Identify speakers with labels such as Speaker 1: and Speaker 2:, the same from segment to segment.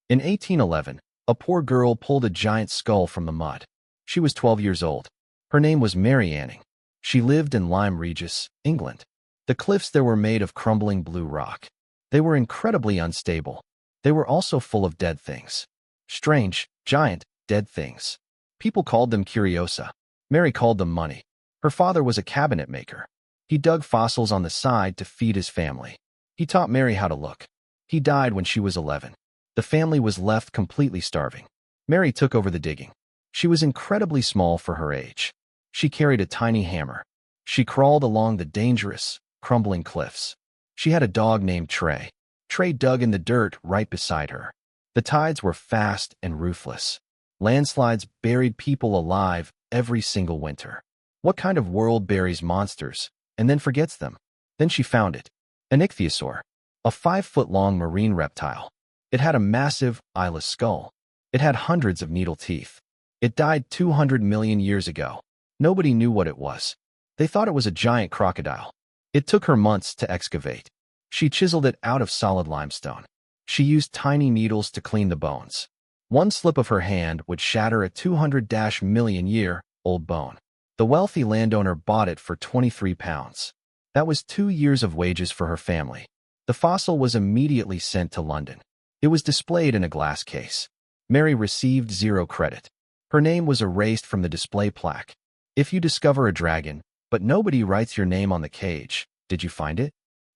Speaker 1: In 1811, a poor girl pulled a giant skull from the mud. She was 12 years old. Her name was Mary Anning. She lived in Lyme Regis, England. The cliffs there were made of crumbling blue rock. They were incredibly unstable. They were also full of dead things. Strange, giant, dead things. People called them curiosa. Mary called them money. Her father was a cabinet maker. He dug fossils on the side to feed his family. He taught Mary how to look. He died when she was 11. The family was left completely starving. Mary took over the digging. She was incredibly small for her age. She carried a tiny hammer. She crawled along the dangerous, crumbling cliffs. She had a dog named Trey. Trey dug in the dirt right beside her. The tides were fast and ruthless. Landslides buried people alive every single winter. What kind of world buries monsters and then forgets them? Then she found it. An ichthyosaur, a 5-foot-long marine reptile. It had a massive, eyeless skull. It had hundreds of needle teeth. It died 200 million years ago. Nobody knew what it was. They thought it was a giant crocodile. It took her months to excavate. She chiseled it out of solid limestone. She used tiny needles to clean the bones. One slip of her hand would shatter a 200-million-year-old bone. The wealthy landowner bought it for 23 pounds. That was 2 years of wages for her family. The fossil was immediately sent to London. It was displayed in a glass case. Mary received 0 credit. Her name was erased from the display plaque. If you discover a dragon, but nobody writes your name on the cage, did you find it?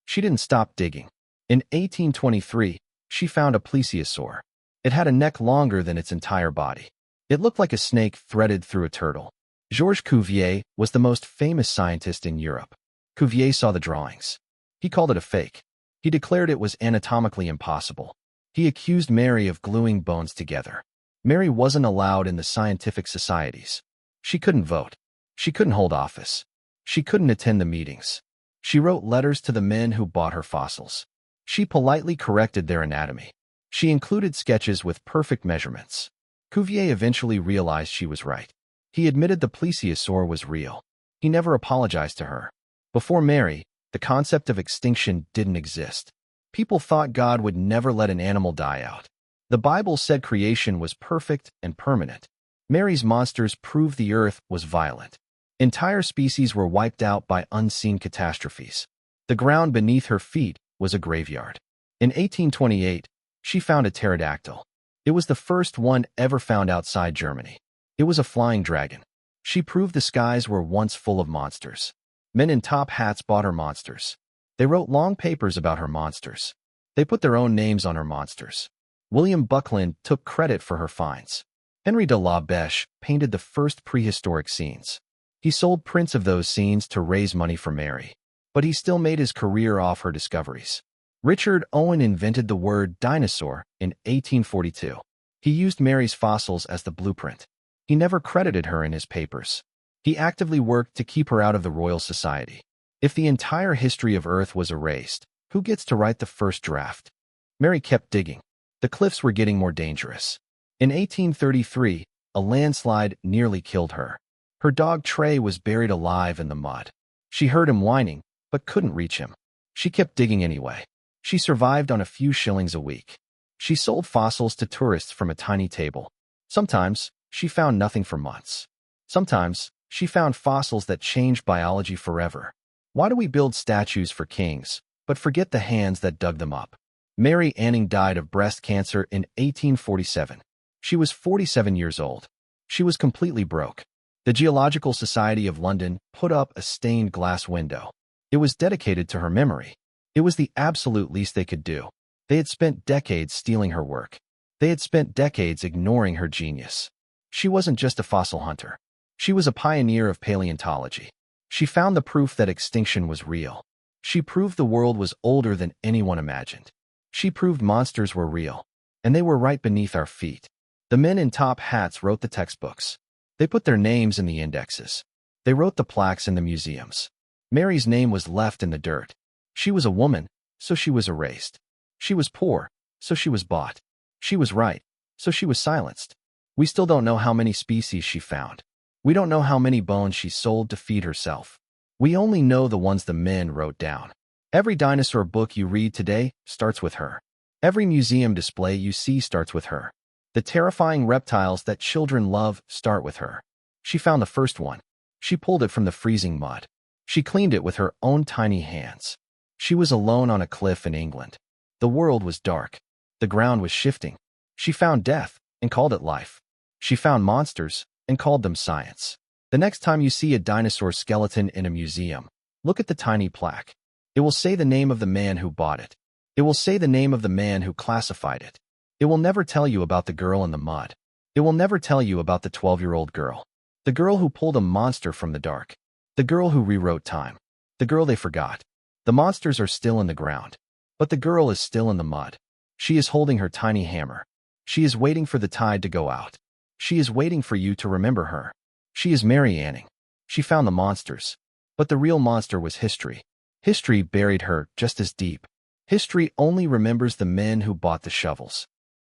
Speaker 1: She didn't stop digging. In 1823, she found a Plesiosaur. It had a neck longer than its entire body. It looked like a snake threaded through a turtle. Georges Cuvier was the most famous scientist in Europe. Cuvier saw the drawings. He called it a fake. He declared it was anatomically impossible. He accused Mary of gluing bones together. Mary wasn't allowed in the scientific societies. She couldn't vote. She couldn't hold office. She couldn't attend the meetings. She wrote letters to the men who bought her fossils. She politely corrected their anatomy. She included sketches with perfect measurements. Cuvier eventually realized she was right. He admitted the Plesiosaur was real. He never apologized to her. Before Mary, the concept of extinction didn't exist. People thought God would never let an animal die out. The Bible said creation was perfect and permanent. Mary's monsters proved the earth was violent. Entire species were wiped out by unseen catastrophes. The ground beneath her feet was a graveyard. In 1828, she found a pterodactyl. It was the first one ever found outside Germany. It was a flying dragon. She proved the skies were once full of monsters. Men in top hats bought her monsters. They wrote long papers about her monsters. They put their own names on her monsters. William Buckland took credit for her finds. Henry de la Beche painted the first prehistoric scenes. He sold prints of those scenes to raise money for Mary. But he still made his career off her discoveries. Richard Owen invented the word dinosaur in 1842. He used Mary's fossils as the blueprint. He never credited her in his papers. He actively worked to keep her out of the Royal Society. If the entire history of Earth was erased, who gets to write the first draft? Mary kept digging. The cliffs were getting more dangerous. In 1833, a landslide nearly killed her. Her dog Trey was buried alive in the mud. She heard him whining, but couldn't reach him. She kept digging anyway. She survived on a few shillings a week. She sold fossils to tourists from a tiny table. Sometimes, she found nothing for months. Sometimes, she found fossils that changed biology forever. Why do we build statues for kings, but forget the hands that dug them up? Mary Anning died of breast cancer in 1847. She was 47 years old. She was completely broke. The Geological Society of London put up a stained glass window. It was dedicated to her memory. It was the absolute least they could do. They had spent decades stealing her work. They had spent decades ignoring her genius. She wasn't just a fossil hunter. She was a pioneer of paleontology. She found the proof that extinction was real. She proved the world was older than anyone imagined. She proved monsters were real, and they were right beneath our feet. The men in top hats wrote the textbooks. They put their names in the indexes. They wrote the plaques in the museums. Mary's name was left in the dirt. She was a woman, so she was erased. She was poor, so she was bought. She was right, so she was silenced. We still don't know how many species she found. We don't know how many bones she sold to feed herself. We only know the ones the men wrote down. Every dinosaur book you read today starts with her. Every museum display you see starts with her. The terrifying reptiles that children love start with her. She found the first one. She pulled it from the freezing mud. She cleaned it with her own tiny hands. She was alone on a cliff in England. The world was dark. The ground was shifting. She found death and called it life. She found monsters and called them science. The next time you see a dinosaur skeleton in a museum, look at the tiny plaque. It will say the name of the man who bought it. It will say the name of the man who classified it. It will never tell you about the girl in the mud. It will never tell you about the 12-year-old girl. The girl who pulled a monster from the dark. The girl who rewrote time. The girl they forgot. The monsters are still in the ground. But the girl is still in the mud. She is holding her tiny hammer. She is waiting for the tide to go out. She is waiting for you to remember her. She is Mary Anning. She found the monsters. But the real monster was history. History buried her just as deep. History only remembers the men who bought the shovels.